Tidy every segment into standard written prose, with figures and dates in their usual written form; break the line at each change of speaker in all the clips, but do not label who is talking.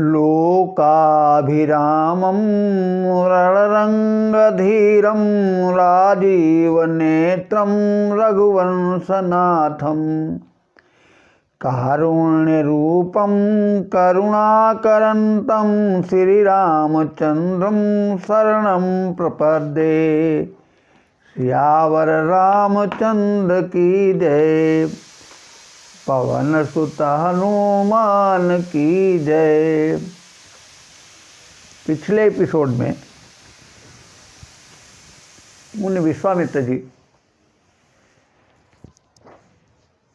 लोकाभिरामं रणरङ्गधीरं राजीवनेत्रं रघुवंशनाथं कारुण्यरूपं करुणाकरन्तं श्रीरामचन्द्रं शरणं प्रपद्ये। सियावर रामचंद्र की जय, पवन सुत हनुमान की जय। पिछले एपिसोड में मुनि विश्वामित्र जी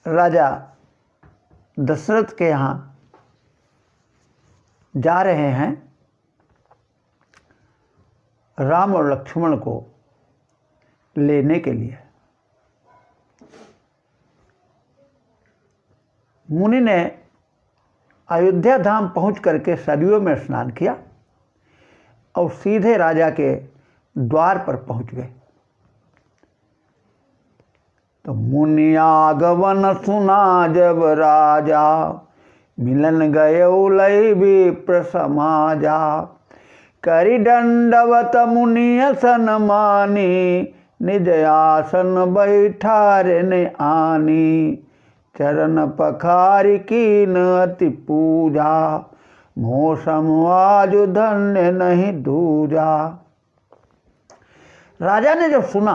राजा दशरथ के यहाँ जा रहे हैं राम और लक्ष्मण को लेने के लिए। मुनि ने अयोध्या धाम पहुँच करके सरयू में स्नान किया और सीधे राजा के द्वार पर पहुँच गए। तो मुनि आगमन सुना जब राजा, मिलन गए लय विप्र समाजा। करि दंडवत मुनि सन्मानी, निज आसन बैठारे ने आनी। चरण पखारि कीन अति पूजा, मौसम आज धन्य नहीं दूजा। राजा ने जब सुना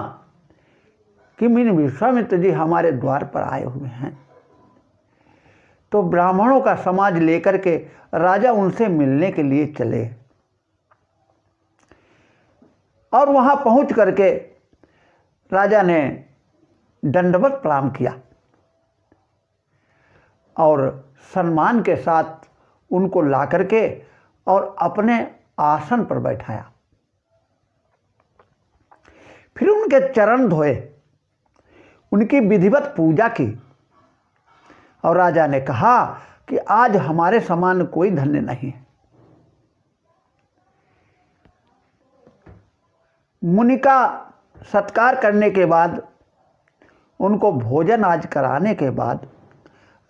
कि मुनि विश्वामित्र जी हमारे द्वार पर आए हुए हैं, तो ब्राह्मणों का समाज लेकर के राजा उनसे मिलने के लिए चले और वहां पहुंच करके राजा ने दंडवत प्रणाम किया और सम्मान के साथ उनको ला करके और अपने आसन पर बैठाया। फिर उनके चरण धोए, उनकी विधिवत पूजा की और राजा ने कहा कि आज हमारे समान कोई धन्य नहीं है। मुनि का सत्कार करने के बाद, उनको भोजन आज कराने के बाद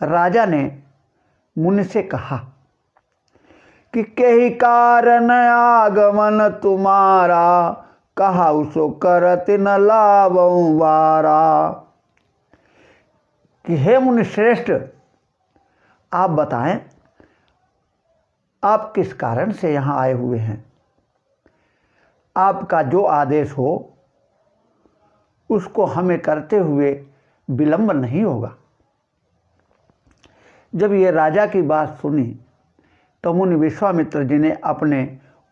राजा ने मुनि से कहा कि केहि कारण आगमन तुम्हारा, कहा उसो करत न लावऊं वारा। कि हे मुनि श्रेष्ठ, आप बताएं आप किस कारण से यहाँ आए हुए हैं। आपका जो आदेश हो उसको हमें करते हुए विलंब नहीं होगा। जब ये राजा की बात सुनी तो मुनि विश्वामित्र जी ने अपने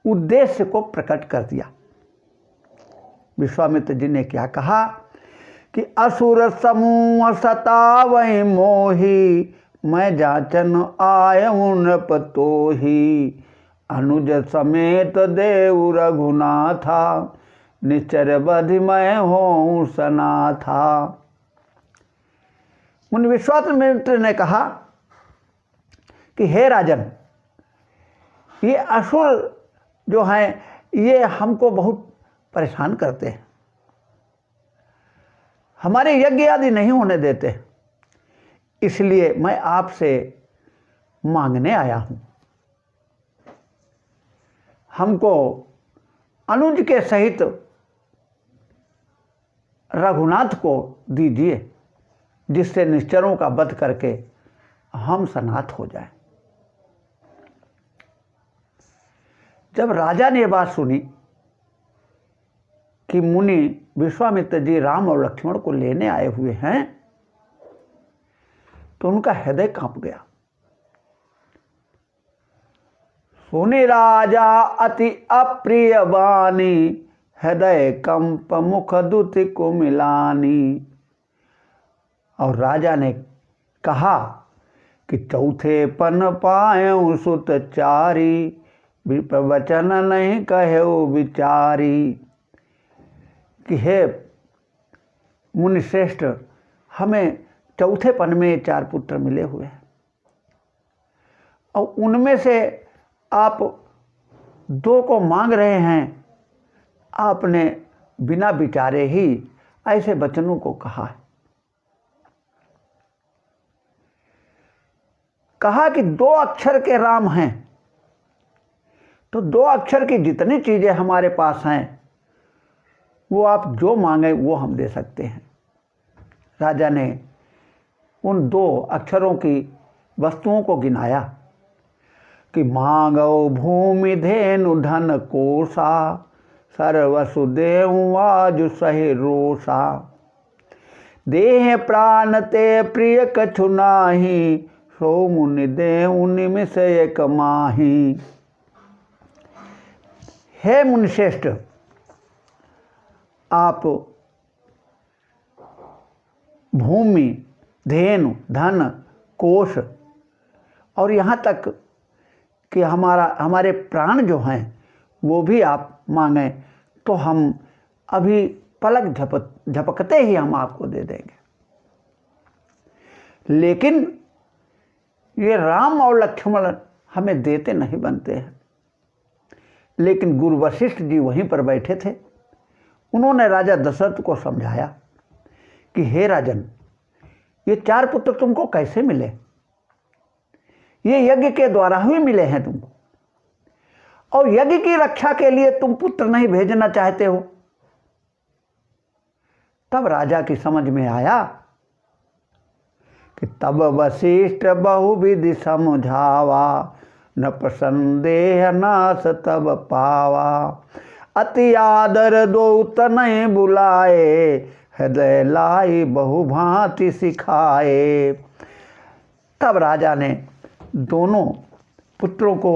उद्देश्य को प्रकट कर दिया। विश्वामित्र जी ने क्या कहा कि असुर समूह सतावै मोही, मैं जाचन आयऊं नृपतोही। अनुज समेत देव रघुनाथा, निश्चर बधि मैं होऊं सनाथा। मुनि विश्वामित्र ने कहा कि हे राजन, ये असुर जो हैं ये हमको बहुत परेशान करते हैं, हमारे यज्ञ आदि नहीं होने देते, इसलिए मैं आपसे मांगने आया हूँ। हमको अनुज के सहित रघुनाथ को दीजिए, जिससे निश्चरों का वध करके हम सनाथ हो जाएं। जब राजा ने यह बात सुनी कि मुनि विश्वामित्र जी राम और लक्ष्मण को लेने आए हुए हैं, तो उनका हृदय कांप गया। सुनि राजा अति अप्रिय वाणी, हृदय कंप मुख दुति को मिलानी। और राजा ने कहा कि चौथे पन पायऊं सुत चारी, प्रवचन नहीं कहो विचारी। कि हे मुनि श्रेष्ठ, हमें चौथे पन में 4 पुत्र मिले हुए हैं और उनमें से आप 2 को मांग रहे हैं। आपने बिना विचारे ही ऐसे वचनों को कहा है। कहा कि 2 अक्षर के राम हैं तो 2 अक्षर की जितनी चीज़ें हमारे पास हैं वो आप जो मांगे वो हम दे सकते हैं। राजा ने उन 2 अक्षरों की वस्तुओं को गिनाया कि मांगो भूमि धेनु धन कोसा, सर्वसुदेव वाजु सहे रोसा, देह प्राण ते प्रिय कछु नाही, सो मुनि देव निमिष एक माही। हे मुनिश्रेष्ठ, आप भूमि, धेनु, धन, कोश और यहाँ तक कि हमारे प्राण जो हैं वो भी आप मांगें तो हम अभी पलक झपकते ही हम आपको दे देंगे। लेकिन ये राम और लक्ष्मण हमें देते नहीं बनते हैं। लेकिन गुरु वशिष्ठ जी वहीं पर बैठे थे। उन्होंने राजा दशरथ को समझाया कि हे राजन, ये 4 पुत्र तुमको कैसे मिले? ये यज्ञ के द्वारा ही मिले हैं तुमको, और यज्ञ की रक्षा के लिए तुम पुत्र नहीं भेजना चाहते हो। तब राजा की समझ में आया कि तब वशिष्ठ बहुविधि समझावा, न प्रसंदेह नास तब पावा, अति आदर दो तनय बुलाए, हृदय लाई बहुभांति सिखाए। तब राजा ने दोनों पुत्रों को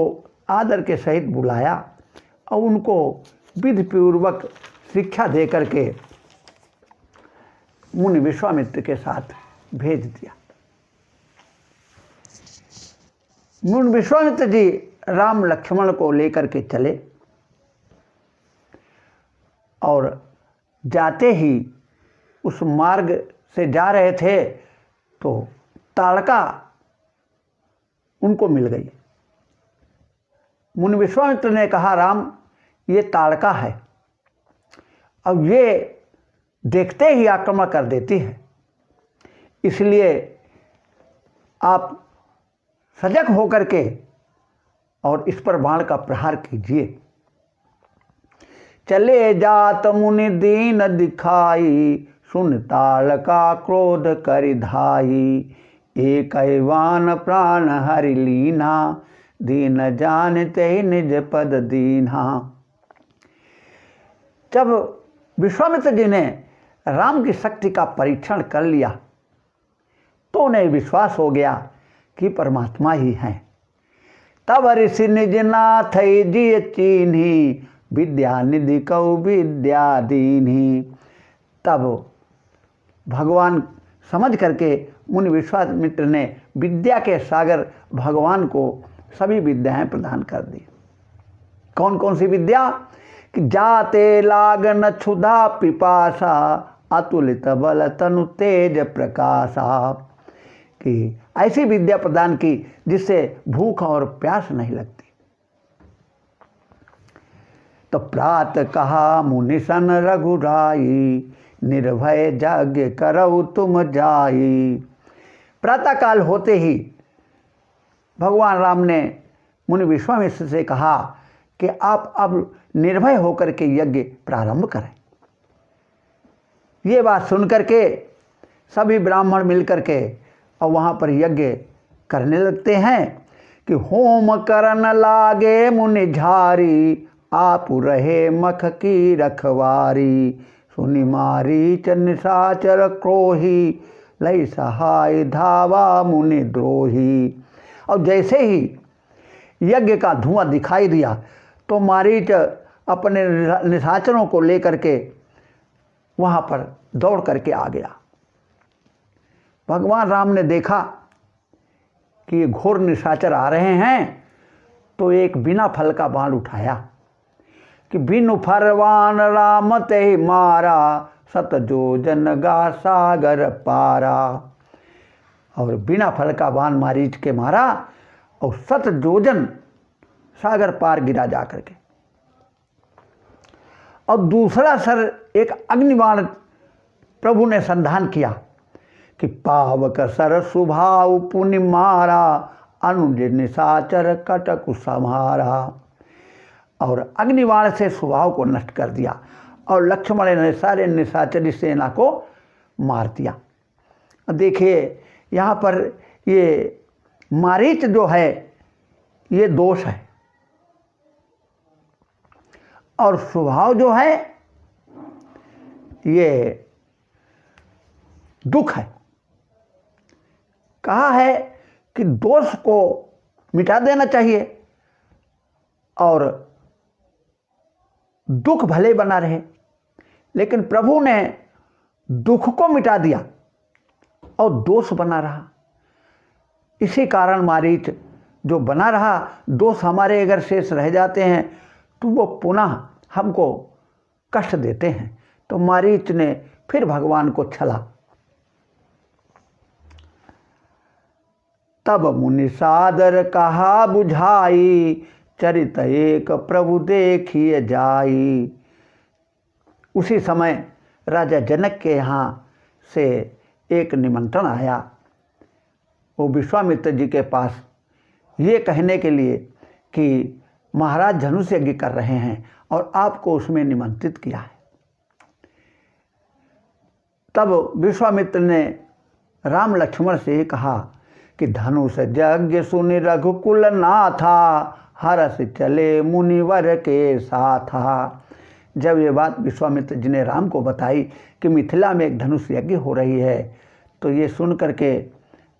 आदर के सहित बुलाया और उनको विधि पूर्वक शिक्षा दे करके मुनि विश्वामित्र के साथ भेज दिया। मुनि विश्वामित्र जी राम लक्ष्मण को लेकर के चले और जाते ही उस मार्ग से जा रहे थे तो ताड़का उनको मिल गई। मुनि विश्वामित्र ने कहा, राम, ये ताड़का है, अब ये देखते ही आक्रमण कर देती है, इसलिए आप सजग होकर के और इस पर बाण का प्रहार कीजिए। चले जात मुनि दीन दिखाई, सुन ताड़का क्रोध करि धाई, एक वान प्राण हरि लीना, दीन जानते ही निज पद दीन्हा। जब विश्वामित्र जी ने राम की शक्ति का परीक्षण कर लिया तो उन्हें विश्वास हो गया कि परमात्मा ही हैं। तब ऋषि निज नाथ जी चीन्ही, विद्या निधि कौ विद्या दीन्ही। तब भगवान समझ करके मुनि विश्वामित्र ने विद्या के सागर भगवान को सभी विद्याएं प्रदान कर दी। कौन कौन सी विद्या? कि जाते लागन क्षुधा पिपासा, अतुलित बल तनु तेज प्रकाशा। कि ऐसी विद्या प्रदान की जिससे भूख और प्यास नहीं लगती। तो प्रात कहा मुनि सन रघुराई, निर्भय यज्ञ करऊ तुम जाई। प्रातःकाल होते ही भगवान राम ने मुनि विश्वामित्र से कहा कि आप अब निर्भय होकर के यज्ञ प्रारंभ करें। ये बात सुनकर के सभी ब्राह्मण मिलकर के और वहाँ पर यज्ञ करने लगते हैं कि होम करन लागे मुनि झारी, आप रहे मख की रखवारी, सुनि मारी च निशाचर क्रोही, लई सहाय धावा मुनि द्रोही। और जैसे ही यज्ञ का धुआं दिखाई दिया तो मारीच अपने निशाचरों को लेकर के वहाँ पर दौड़ करके आ गया। भगवान राम ने देखा कि ये घोर निशाचर आ रहे हैं तो एक बिना फल का बाण उठाया कि बिनु फरवान राम ते मारा, सत जोजन गा सागर पारा। और बिना फल का बाण मारीच के मारा और 7 जोजन सागर पार गिरा जा करके। और दूसरा सर एक अग्निबाण प्रभु ने संधान किया कि पावक सर सुभाव पुनि मारा, अनुज निशाचर कटक समारा। और अग्निबाण से स्वभाव को नष्ट कर दिया और लक्ष्मण ने सारे निशाचरी सेना को मार दिया। देखिए यहाँ पर ये मारीच जो है ये दोष है और स्वभाव जो है ये दुख है। कहा है कि दोष को मिटा देना चाहिए और दुख भले बना रहे, लेकिन प्रभु ने दुख को मिटा दिया और दोष बना रहा। इसी कारण मारीच जो बना रहा, दोष हमारे अगर शेष रह जाते हैं तो वो पुनः हमको कष्ट देते हैं। तो मारीच ने फिर भगवान को छला। तब मुनि सादर कहा बुझाई, चरित एक प्रभु देखिए जाई। उसी समय राजा जनक के यहाँ से एक निमंत्रण आया, वो विश्वामित्र जी के पास ये कहने के लिए कि महाराज धनुष यज्ञ कर रहे हैं और आपको उसमें निमंत्रित किया है। तब विश्वामित्र ने राम लक्ष्मण से कहा कि धनुष यज्ञ सुनि रघुकुल नाथा, हरस चले मुनिवर के साथा। जब ये बात विश्वामित्र जी ने राम को बताई कि मिथिला में एक धनुष यज्ञ हो रही है, तो ये सुन करके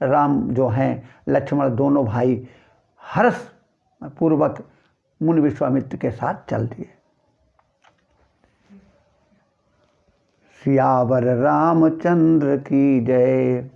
राम जो हैं लक्ष्मण दोनों भाई हर्ष पूर्वक मुनि विश्वामित्र के साथ चल दिए। सियावर रामचंद्र की जय।